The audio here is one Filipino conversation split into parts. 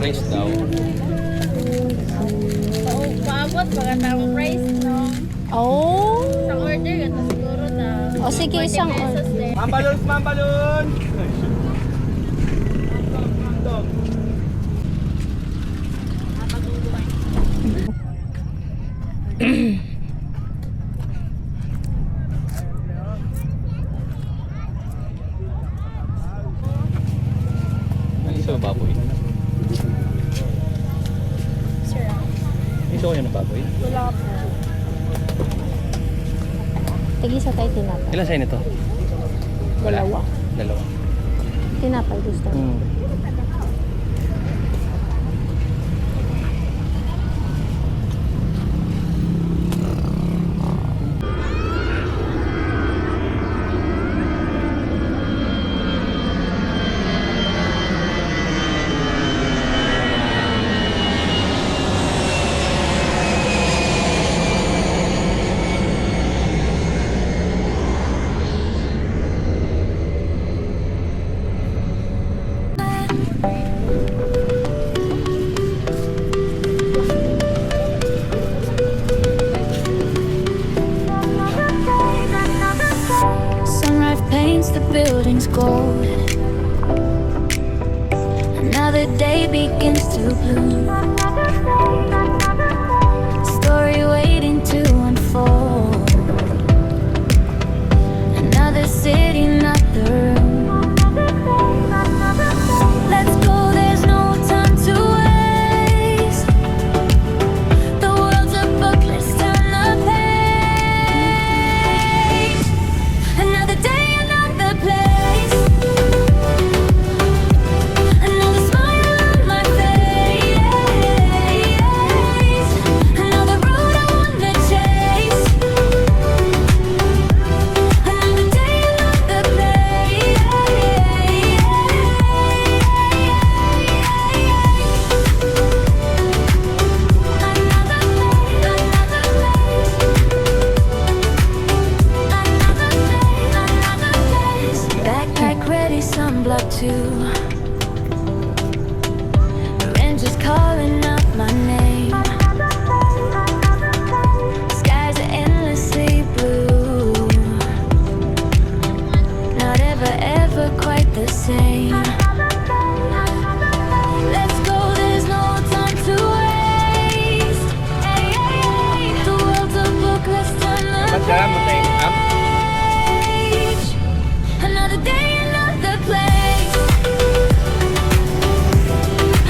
Price daw. Paabot, pagkatang price, no? Oh. Sa order, ito siguro na. O sige, 40 isang pesos din. Mambalon, mambalon! Ay, isa ba baboy? Sir, Isa ko yun ng baboy. wala po. Tigisa tayo tinapay. Ilan sa'yo nito? Dalawa. Dalawa. Tinapay gusto mo. Hmm. Sunrise paints the buildings gold. Another day begins to bloom. Story waiting to unfold. Another city, not the room. Let's go, there's no time to waste. The world's a book, let's turn the page. Another day, another place. Another smile on my face. Another road I wanna chase. Another day, another place. Backpack ready, sunblock too. Rangers calling out my name. Skies are endlessly blue. Not ever, ever quite the same. Let's go, there's no time to waste. The world's a book, let's turn the page. Another day, another place.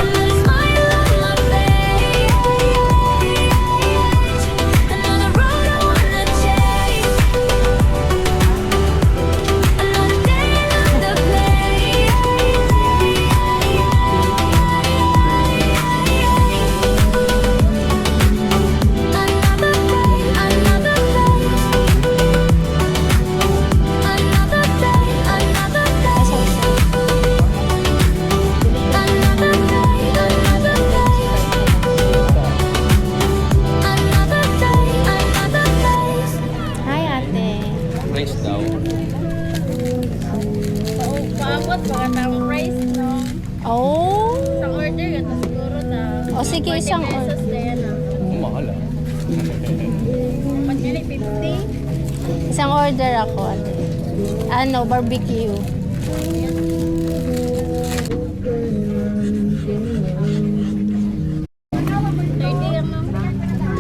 Another smile on my face. Another road I wanna chase. Another day, another place. Another day, another place. Another day, another place. Another day, another place. Another day, another place. Hi, ate. Price daw. Paabot, pagkatang price, no? Oh. Sa order, ito siguro na. O sige, 40 isang pesos din, no? Ang mahal ah. Pag ganit, 50. Isang order ako, ate. Ano, barbecue.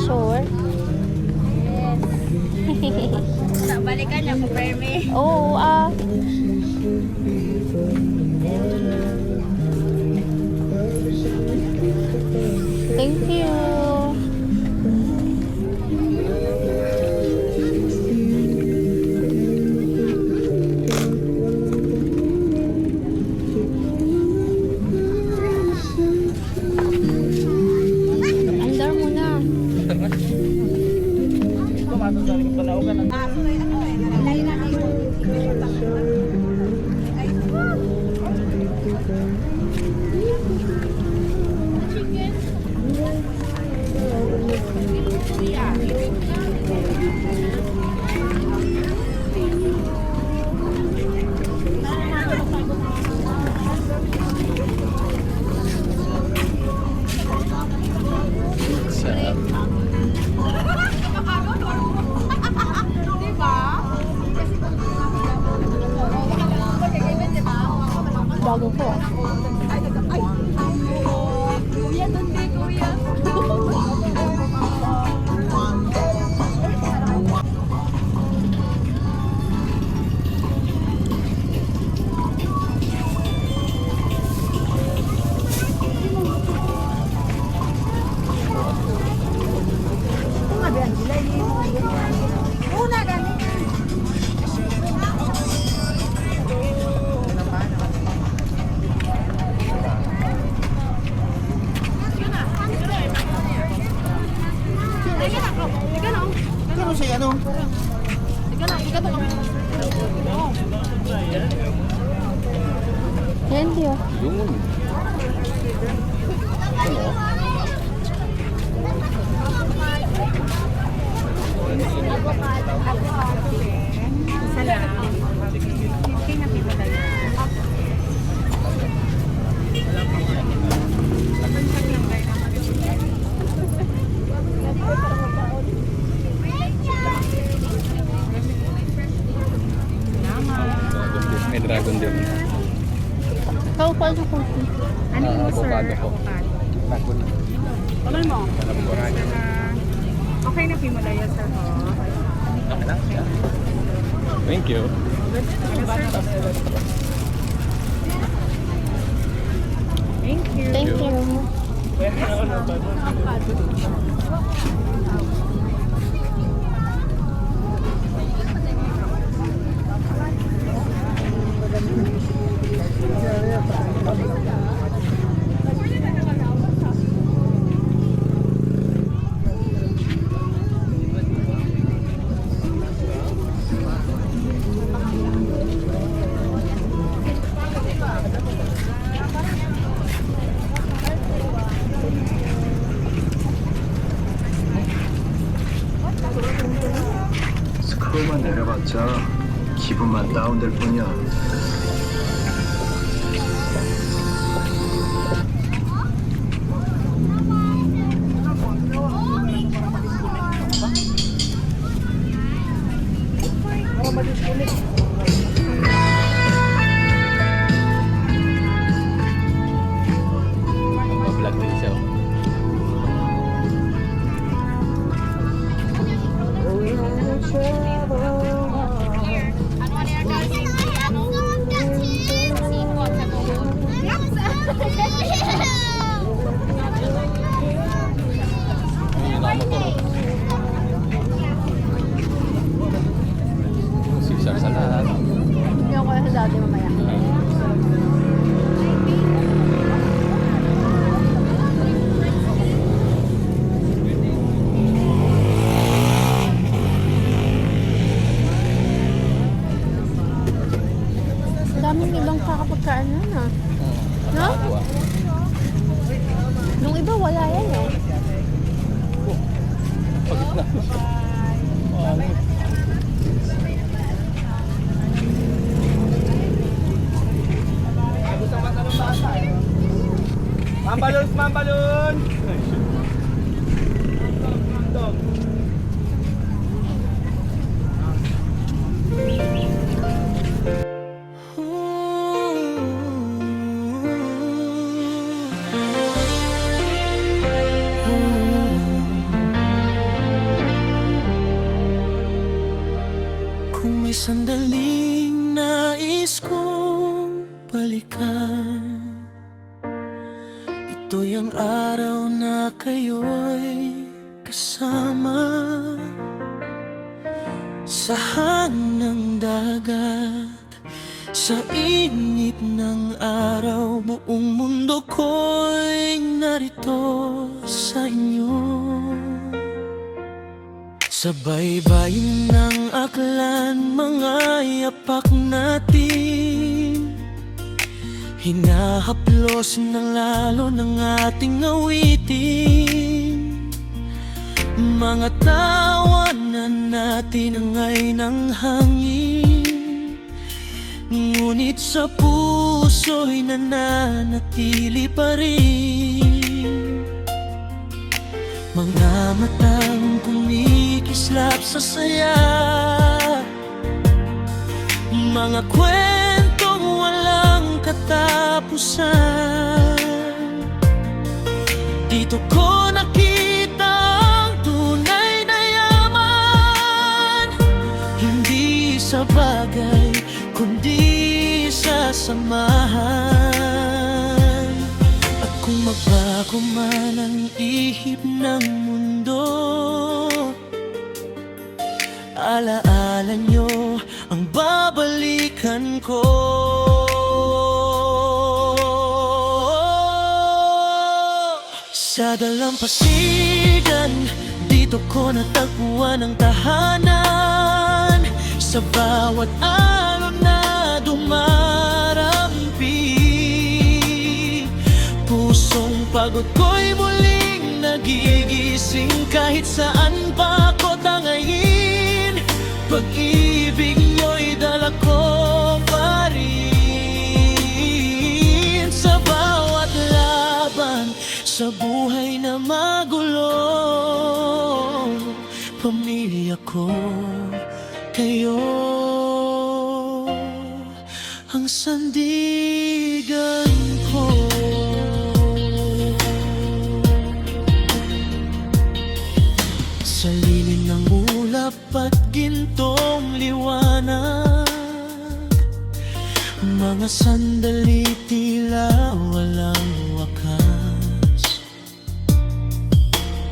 Sure. Sa balikan niya, kuperme. Oo, Thank you. Yun. Ano? May dragon din. Ikaw pa sa kopi. Ano yung mo, sir? Avocado po. Avocado. Tuloy mo. Okay na pimulayo, sir. Okay na? Thank you. Thank you. Thank you. 스크롤만 내려봤자 기분만 다운될 뿐이야. Vlog din siya. Yung nakamotor. Sisar sa lahat. Hindi ako kaya sa dati mamaya. Daming ibang kakapagkaanan na. No? Nung iba wala yan eh. Pagod na. Mambalon, mambalon! Kung may sandaling nais kong balikan, ito'y ang araw na kayo'y kasama sa hangin ng dagat, sa init ng araw. Buong mundo ko'y narito sa inyo. Sa baybayin ng aklan, mga yapak natin, hinahaplos na lalo ng ating awitin. Mga tawanan natin ay ng hangin, ngunit sa puso'y nananatili pa rin. Mga matang kumikislap sa saya, mga kwentong walang katapusan. Dito ko nakita ang tunay na yaman, hindi sa bagay kundi sa samahan. At kung magbago man ang ihip ng mundo, alaala nyo ang babalikan ko. Sa dalampasigan, dito ko natagpuan ang tahanan. Sa bawat alon na dumarampi, Pusong pagod ko'y muling nagigising kahit saan pa ako tangayin. Pag-ibig nyo'y dala ko pa rin sa bawat laban sa buhay na magulo. Pamilya ko, kayo ang sandigan ko. Sa lilim ng ulap at gintong liwanag, mga sandali tila walang wakas.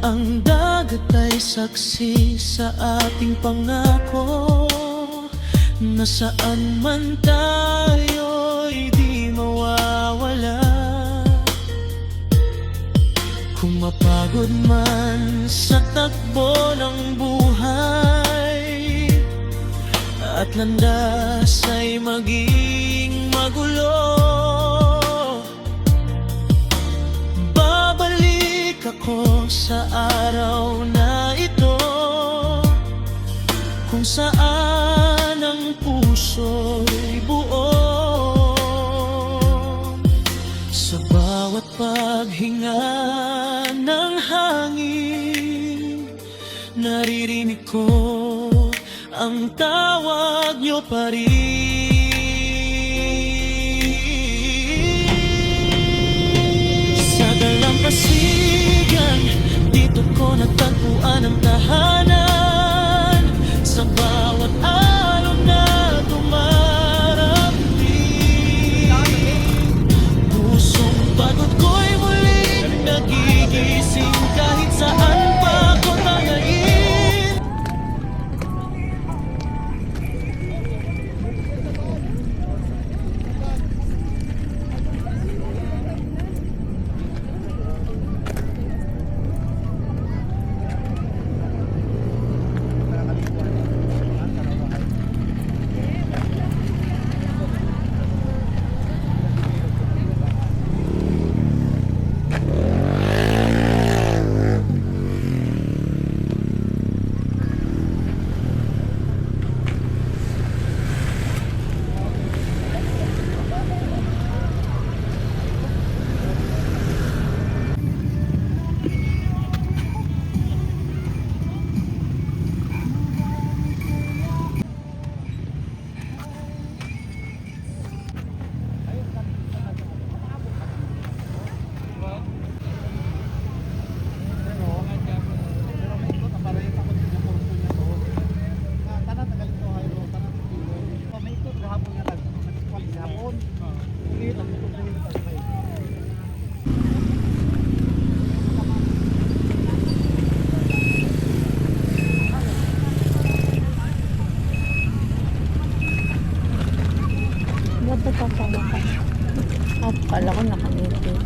Ang dagat ay saksi sa ating pangako, na saan man tayo'y di mawawala. Kung mapagod man sa takbo ng buhay, at landas ay maging magulo, babalik ako sa araw na ito, kung saan ang puso'y buo. Sa bawat paghinga ng hangin, naririnig ko ang tawag nyo pa rin. Sa dalampasigan, dito ko natagpuan ang tahanan. Sa bawat alon na dumarating, pusong pagod ko'y muling nagigising kahit saan pa ako tangayin. Ba't nagkakawa ka? Oh, kala ko nakamiti ko.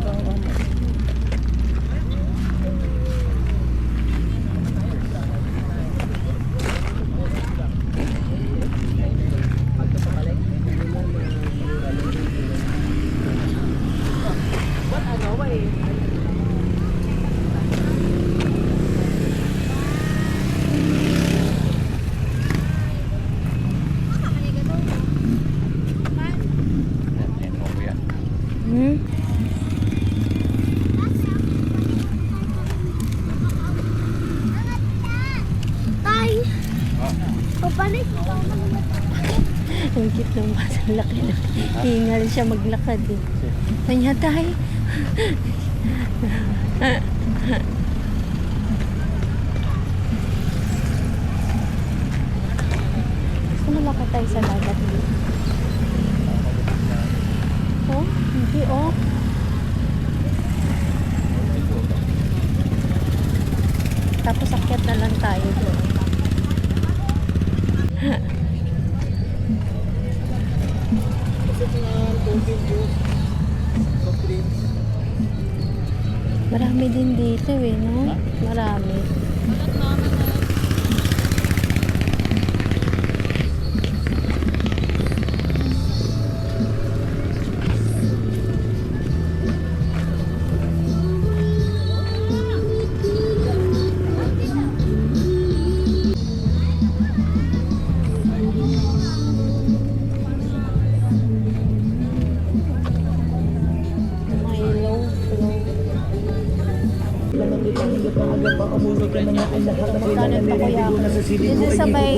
Hmm? Tay! Pabalik! Ang cute ng bata. Laki na. Hingal siya maglakad eh. Kanya tayo. Gusto mo lakad tayo sa dagat dito? Oh, hindi oh. Tapos akyat na lang tayo doon. Marami din dito eh, no? Marami. Magkano pa kuya ako? Dito sa may...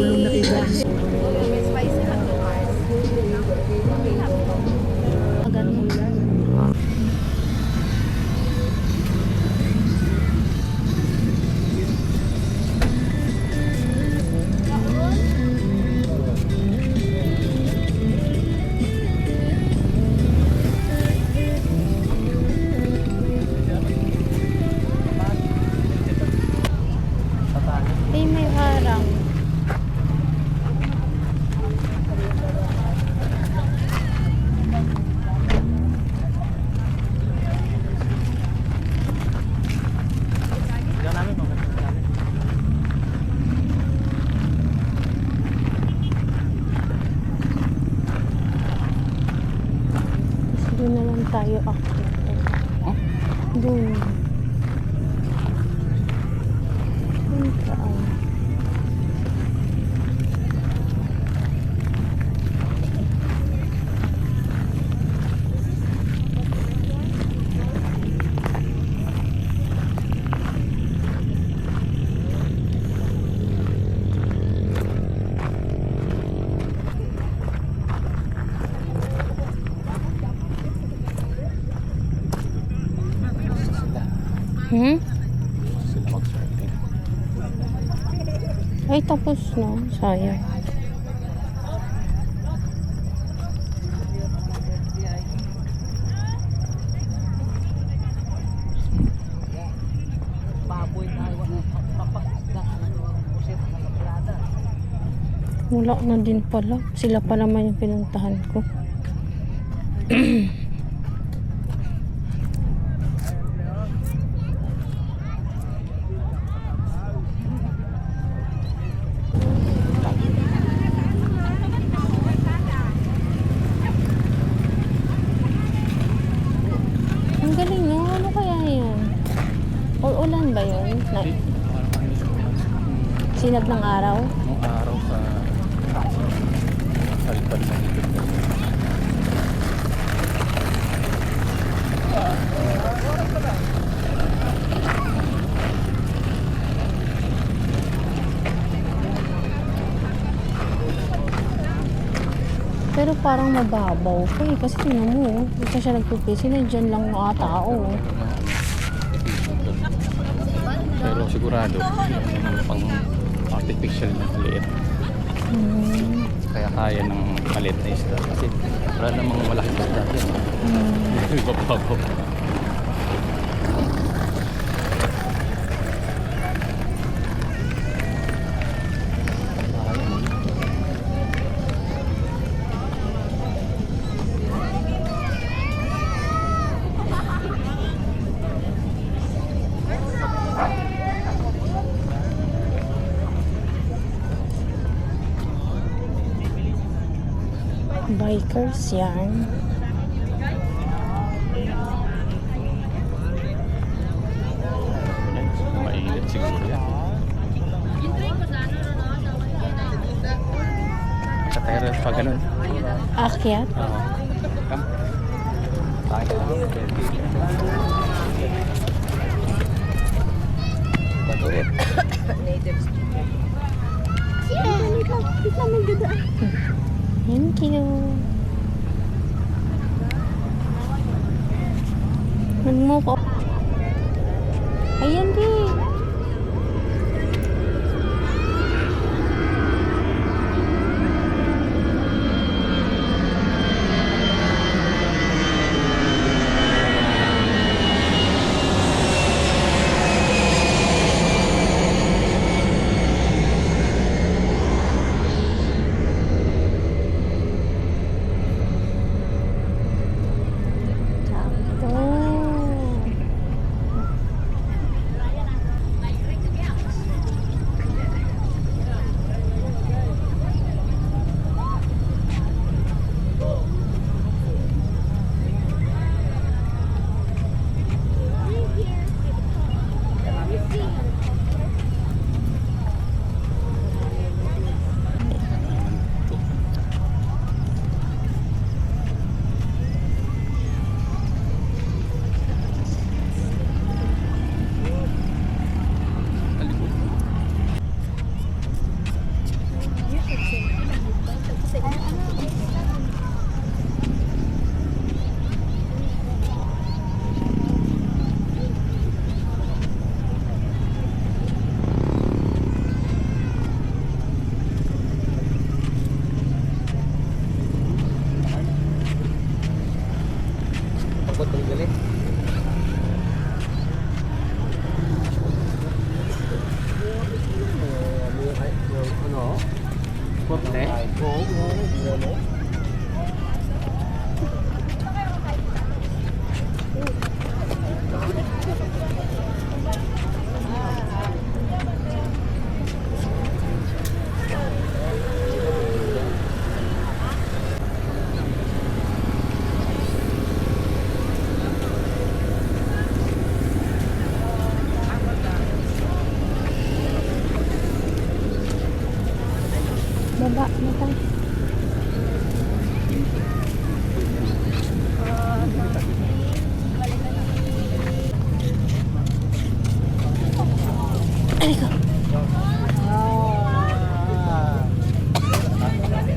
Ganun. Ay, may harang. Doon na lang tayo ako. Doon. Doon tayo. Hmm? Sila mag-surfing. Ay, tapos na. Sayang. Wala na din pala. Sila pa naman yung pinuntahan ko. Ang galing, no? Ano kaya yan? Or ulan ba yun? Sinag ng araw? Nung araw sa likod ng likod. Pero parang mababaw pa eh. Kasi tingnan mo, basta siya nagpipisi na dyan lang mga tao. Pero sigurado, yung pang artificial na maliit. Kaya kaya ng maliit na isda. Kasi wala namang malaking isda yan. Bababaw. Bikers yan. Mainit siguro yan. Sa terrace pa ganun. Akyat? Oo. Come. Tayo ka lang. Bagulit. Thank you. Nag-move up. Ayan din. Sakto. Baba na tayo. Aliko.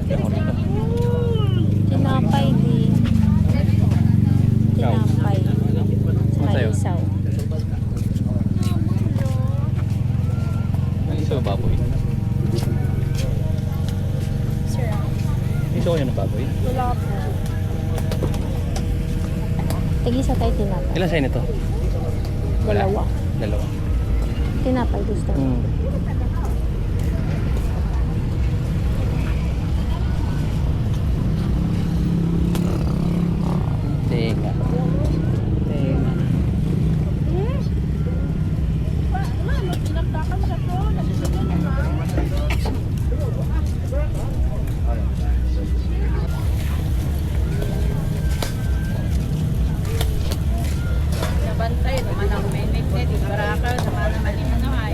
Yan ako dito. Tinapay din. Tinapay. Saka Sa'yo? isaw. Ang isa baboy. Isa ko yan ng baboy. Tig-isa tayo tinapay. Ilan sa'yo nito? Dalawa. Dalawa. Tinapay gusto mo. Hmm. Tenga. Tenga. Nabantay naman ang minute di baraka sa mga naman na ay.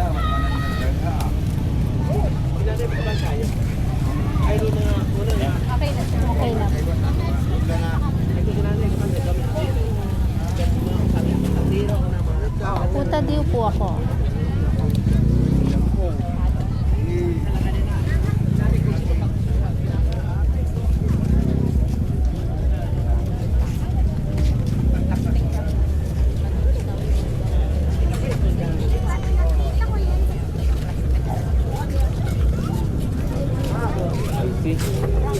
Okay na. Okay na. Puta diyo po ako. I see.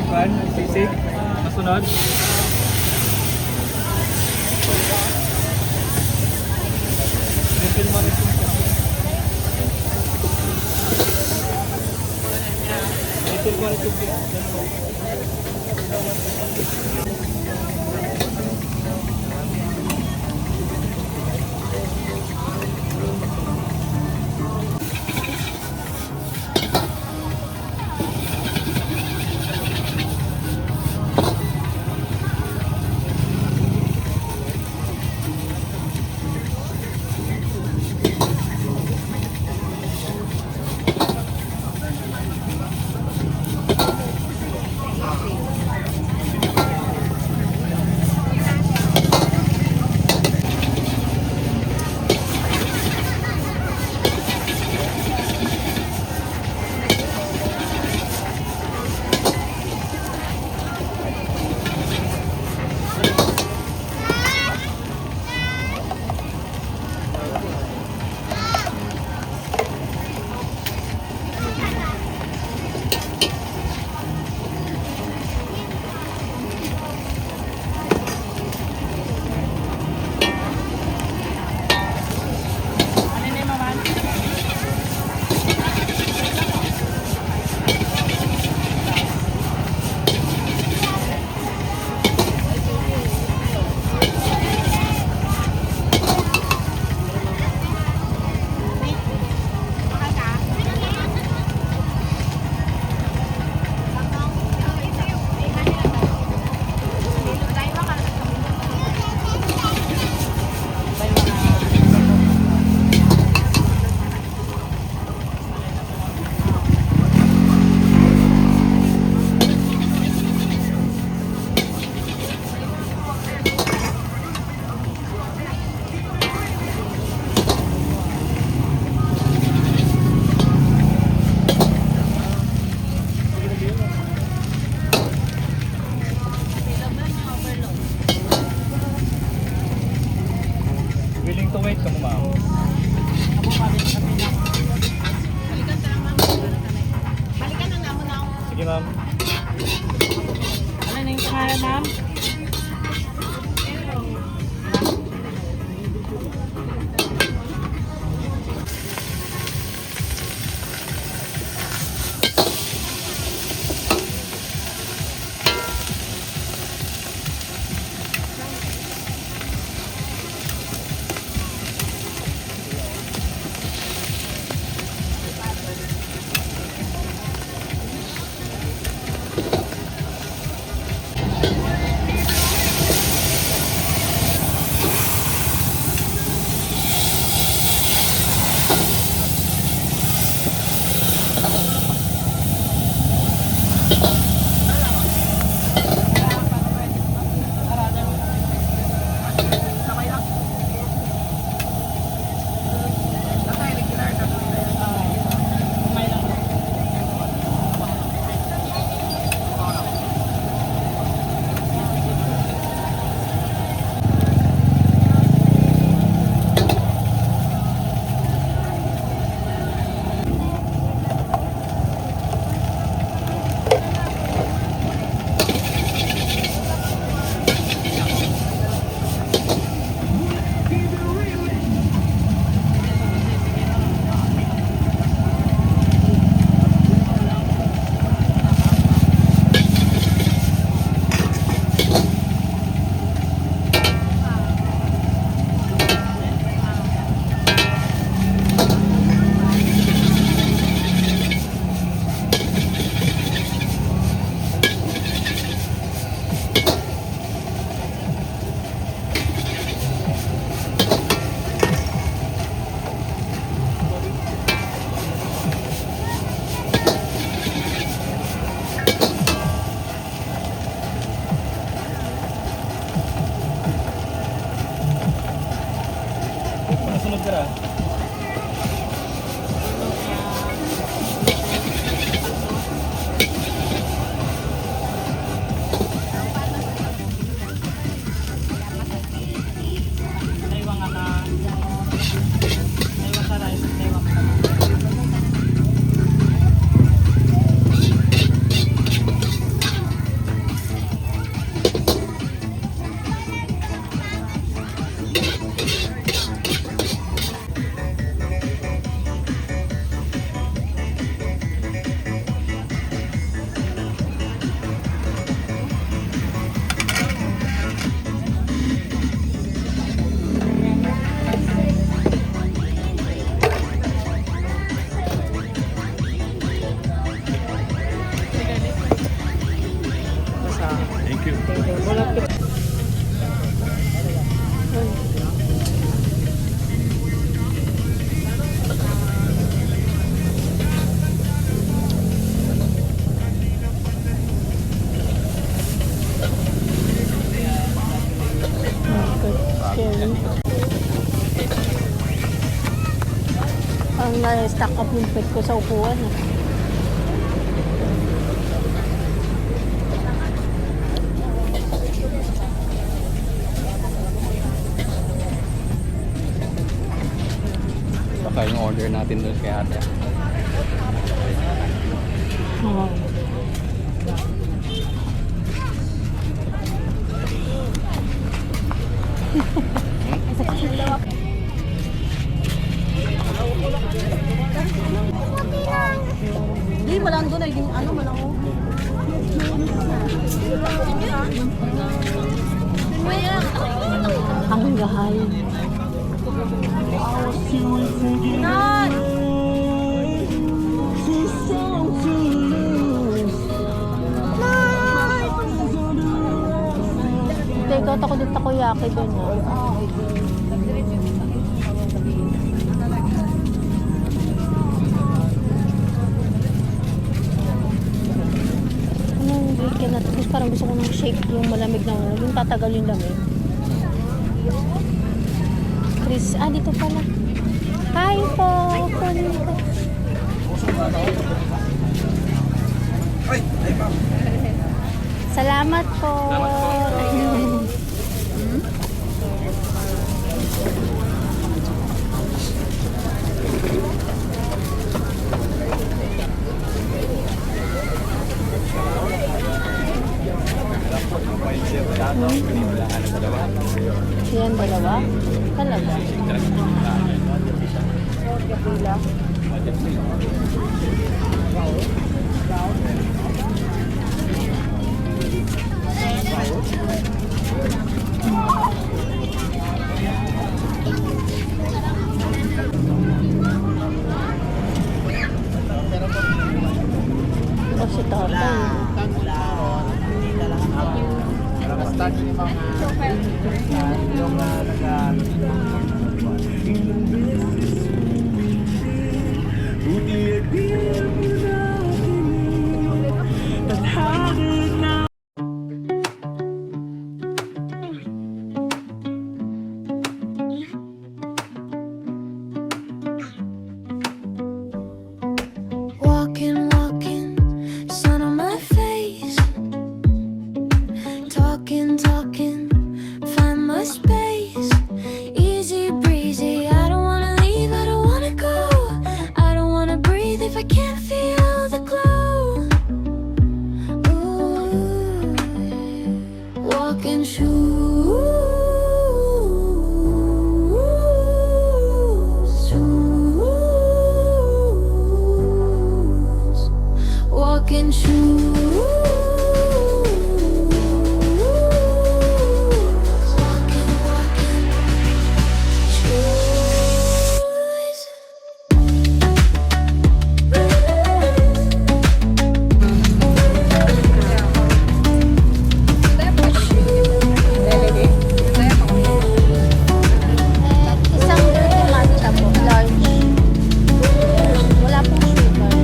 Pan, sisig, masunod. Refill mo rin. Refill mo rin tubig. Willing to wait ka mo, ma'am? Balikan na naman ako. Sige, ma'am. Ano na yung pangalan, ma'am? Sunod ka na. Parang na-stack up yung pet ko sa upuan. Eh. Baka yung order natin doon kay ate. Oh. Hindi, malang doon. Yung ano, malang o. Ang gahay. Nan! Teka, ako din takoyaki doon. Anong weekend na to? Gusto, parang gusto ko ng shake yung malamig na ulo. Yung tatagal yung lamig. Chris, dito pala. Hi po! Kunin ko. Salamat po. Yan, dalawa? Talaga? O si tatay. Walking, walking, sun on my face. Talking, talking, find my space. Easy breezy, I don't wanna leave, I don't wanna go. I don't wanna breathe if I can't feel the glow. Ooh, walking shoes, walking shoes. Walking, walking shoes. Isang dirty matcha po, large. Wala pong sugar.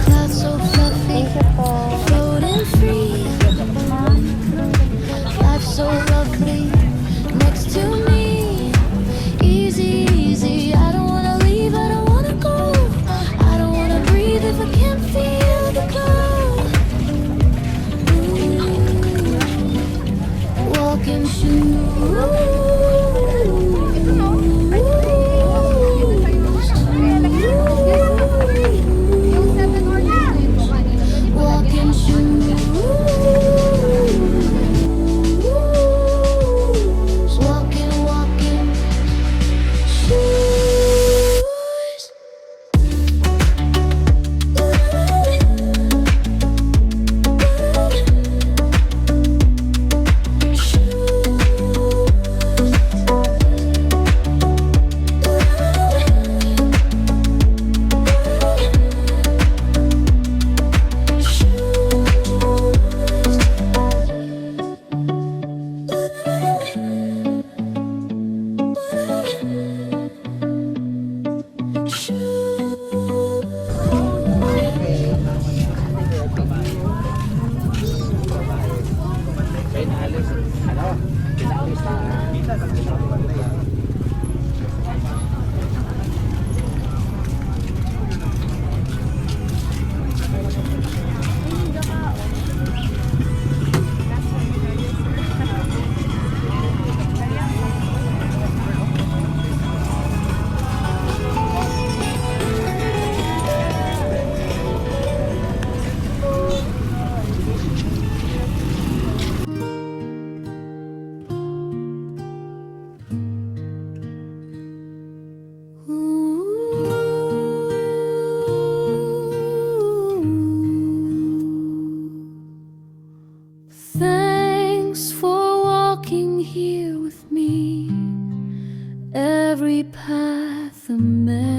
Clouds so fluffy, Thank you po. floating free. Life so lovely next to me. Easy, easy. I don't wanna leave, I don't wanna go. I don't wanna breathe if I can't feel the glow. Ooh, walking shoes. Walking shoes. Walking, walking shoes. with me. Every path a memory.